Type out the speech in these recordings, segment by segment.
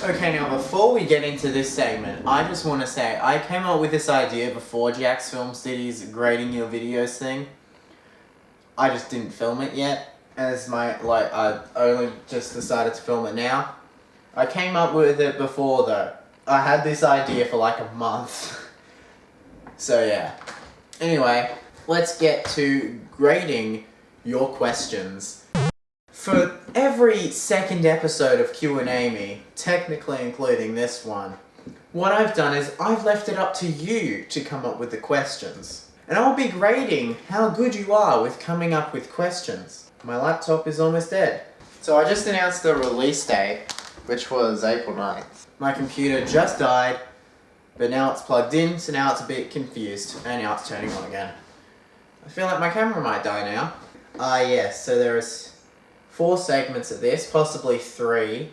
Okay, now before we get into this segment, I just want to say I came up with this idea before Jack's Films did his grading your videos thing. I just didn't film it yet, as I only just decided to film it now. I came up with it before though. I had this idea for like a month. So yeah. Anyway, let's get to grading your questions. For every second episode of QNAME, technically including this one, what I've done is I've left it up to you to come up with the questions. And I'll be grading how good you are with coming up with questions. My laptop is almost dead. So I just announced the release date, which was April 9th. My computer just died, but now it's plugged in, so now it's a bit confused. And now it's turning on again. I feel like my camera might die now. Yes, so there is 4 segments of this, possibly 3.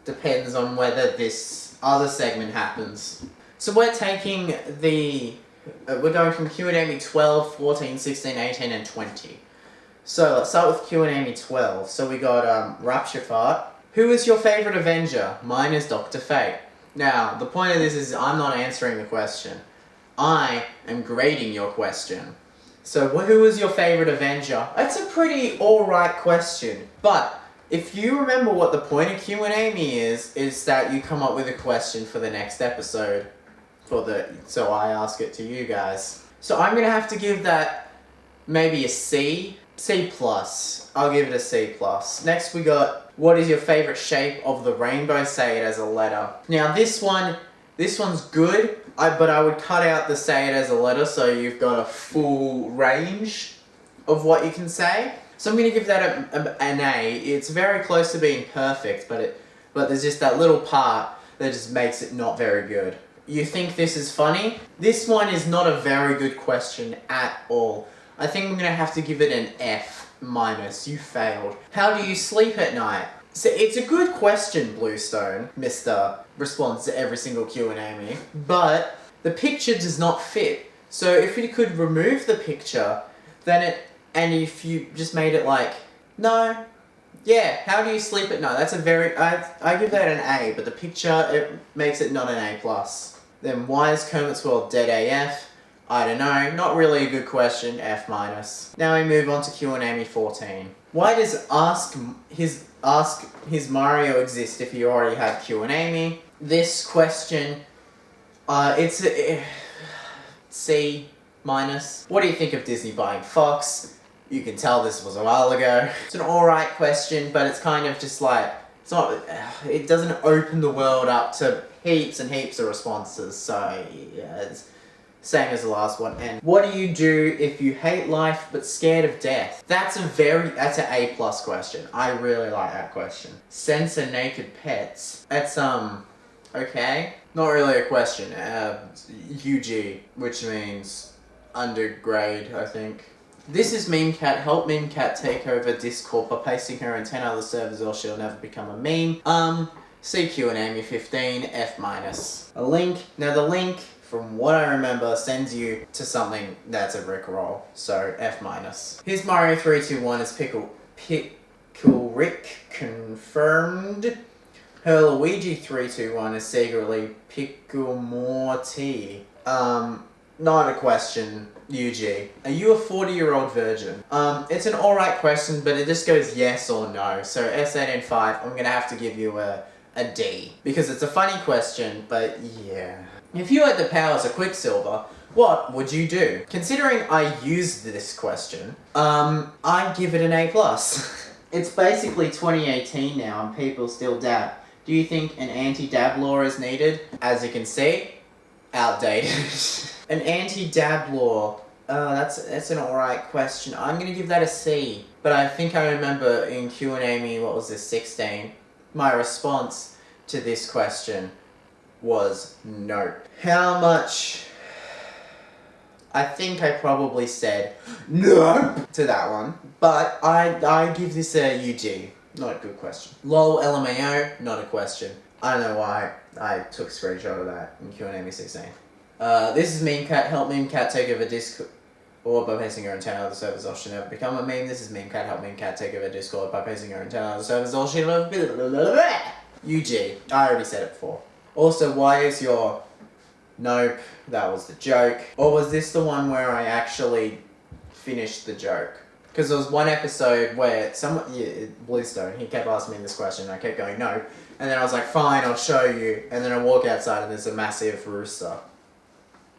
Depends on whether this other segment happens. So we're taking we're going from QNAME 12, 14, 16, 18 and 20. So let's start with QNAME 12. So we got Rapture Fart. Who is your favourite Avenger? Mine is Dr. Fate. Now, the point of this is I'm not answering the question. I am grading your question. So who is your favourite Avenger? That's a pretty alright question. But if you remember what the point of QNAME is that you come up with a question for the next episode. So I ask it to you guys. So I'm going to have to give that maybe a C. C+. I'll give it a C+. Next we got, what is your favourite shape of the rainbow? Say it as a letter. Now this one's good, but I would cut out the say it as a letter so you've got a full range of what you can say. So I'm going to give that an A. It's very close to being perfect, but there's just that little part that just makes it not very good. You think this is funny? This one is not a very good question at all. I think I'm going to have to give it an F-. You failed. How do you sleep at night? So it's a good question, Bluestone, Mr. Responds to every single Q&A, but the picture does not fit. So if you could remove the picture, and if you just made it like, no, yeah, how do you sleep at night? That's a very, I give that an A, but the picture, it makes it not an A+. Then why is Kermit's World dead AF? I don't know, not really a good question, F-. Now we move on to QNAME 14. Why does Ask His Mario exist if you already have QNAME? This question, it's a C-. What do you think of Disney buying Fox? You can tell this was a while ago. It's an alright question, but it's kind of just like, it doesn't open the world up to heaps and heaps of responses, so yeah, it's same as the last one. And what do you do if you hate life but scared of death? That's an A+ question. I really like that question. Censor naked pets. That's okay. Not really a question. UG, which means undergrade, I think. This is MemeCat. Help MemeCat take over Discord by pasting her in 10 other servers or she'll never become a meme. See QNAME 15, F-. A link. Now the link, from what I remember, sends you to something that's a Rickroll, so F-. Here's Mario 321 is Pickle Rick confirmed. Her Luigi 321 is secretly Pickle Morty. Not a question, UG. Are you a 40-year-old virgin? It's an alright question, but it just goes yes or no. So S8N5, I'm gonna have to give you a D. Because it's a funny question, but yeah. If you had the powers of Quicksilver, what would you do? Considering I used this question, I'd give it an A+. It's basically 2018 now and people still dab. Do you think an anti-dab law is needed? As you can see, outdated. An anti-dab law, that's an alright question. I'm gonna give that a C. But I think I remember in Q&A, what was this, 16? My response to this question was nope. How much? I think I probably said nope to that one, but I give this a UG. Not a good question. LOL LMAO, not a question. I don't know why I took a screenshot of that in Q&A 16. This is MemeCat. Help MemeCat take over Discord by pasting her in 10 other servers or she'll never become a meme. This is MemeCat. Help MemeCat take over Discord by pasting her in 10 other servers or she'll never UG. I already said it before. Also, why is your... Nope, that was the joke. Or was this the one where I actually finished the joke? Because there was one episode where Bluestone, he kept asking me this question and I kept going no. And then I was like, fine, I'll show you. And then I walk outside and there's a massive rooster.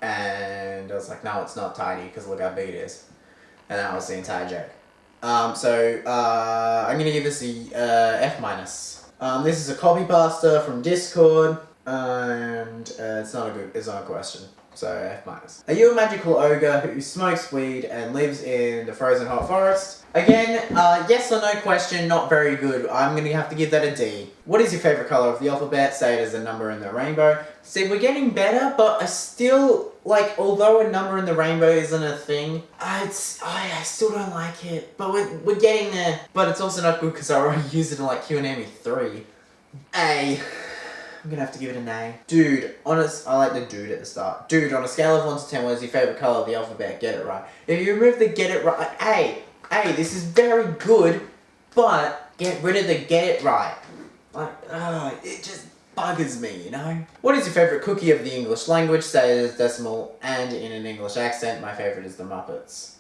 And I was like, no, it's not tiny because look how big it is. And that was the entire joke. I'm going to give this a F minus. This is a copy pasta from Discord. And it's not a question. So F minus. Are you a magical ogre who smokes weed and lives in the frozen hot forest? Again, yes or no question, not very good. I'm gonna have to give that a D. What is your favorite color of the alphabet? Say it as a number in the rainbow. See, we're getting better, but I still, like, although a number in the rainbow isn't a thing, I still don't like it. But we're getting there. But it's also not good because I already used it in like QNAME 3. A. I'm gonna have to give it an A. Dude, I like the dude at the start. Dude, on a scale of 1 to 10, what is your favorite color of the alphabet? Get it right. If you remove the get it right, A, this is very good, but get rid of the get it right. Like, it just buggers me, you know? What is your favorite cookie of the English language? Say it as decimal and in an English accent. My favorite is the Muppets.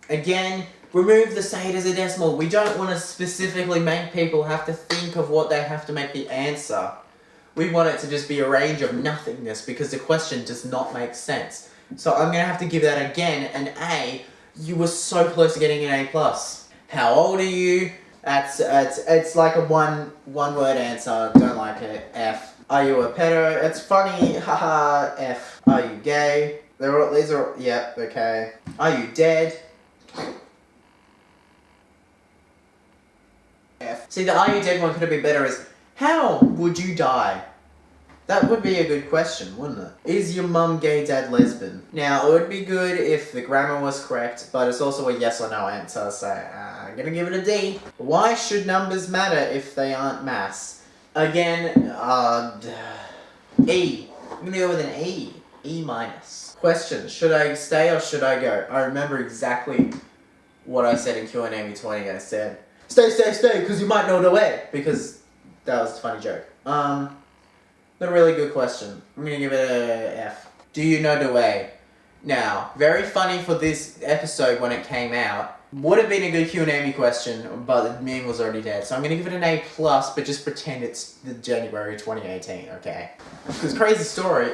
Again, remove the say it as a decimal. We don't want to specifically make people have to think of what they have to make the answer. We want it to just be a range of nothingness because the question does not make sense. So I'm going to have to give that again an A. You were so close to getting an A+. How old are you? It's like a one word answer. Don't like it. F. Are you a pedo? It's funny. Haha. F. Are you gay? These are yeah, okay. Are you dead? F. See, the are you dead one could have been better as how would you die? That would be a good question, wouldn't it? Is your mum gay, dad lesbian? Now, it would be good if the grammar was correct, but it's also a yes or no answer, so I'm gonna give it a D. Why should numbers matter if they aren't maths? Again, E. I'm gonna go with an E. E minus. Question, should I stay or should I go? I remember exactly what I said in QNAME 20. I said, stay, because you might know the way. Because that was a funny joke. A really good question. I'm gonna give it a F. Do you know the way? Now, very funny for this episode when it came out. Would have been a good Q&A question, but the meme was already dead. So I'm gonna give it an A+, but just pretend it's the January 2018, okay? Because crazy story,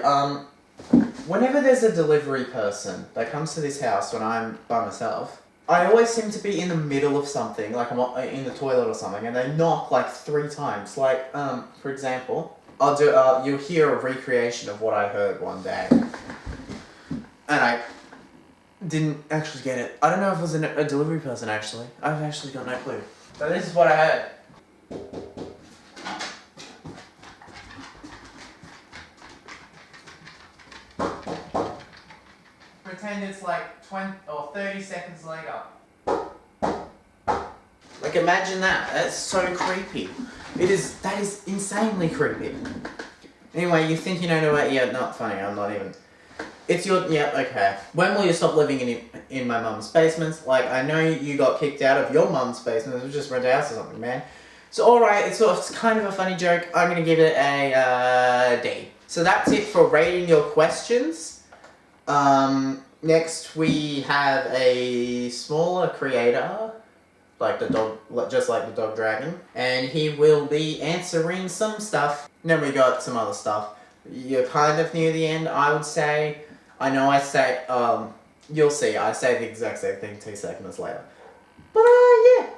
whenever there's a delivery person that comes to this house when I'm by myself, I always seem to be in the middle of something, like I'm in the toilet or something, and they knock like 3 times. Like, for example, you'll hear a recreation of what I heard one day. And I didn't actually get it. I don't know if it was a delivery person, actually. I've actually got no clue. So this is what I heard. Pretend it's like 20 or 30 seconds later. Like, imagine that. That's so creepy. That is insanely creepy. Anyway, you think you know what? Yeah, not funny. I'm not even. It's your, yeah, okay. When will you stop living in my mum's basements? Like, I know you got kicked out of your mum's basement. It was just rent a house or something, man. So, alright, it's kind of a funny joke. I'm gonna give it a D. So that's it for rating your questions. Next we have a smaller creator, like the dog, just like the dog dragon, and he will be answering some stuff. Then we got some other stuff. You're kind of near the end, I would say. I know I say, you'll see, I say the exact same thing 2 seconds later. But yeah,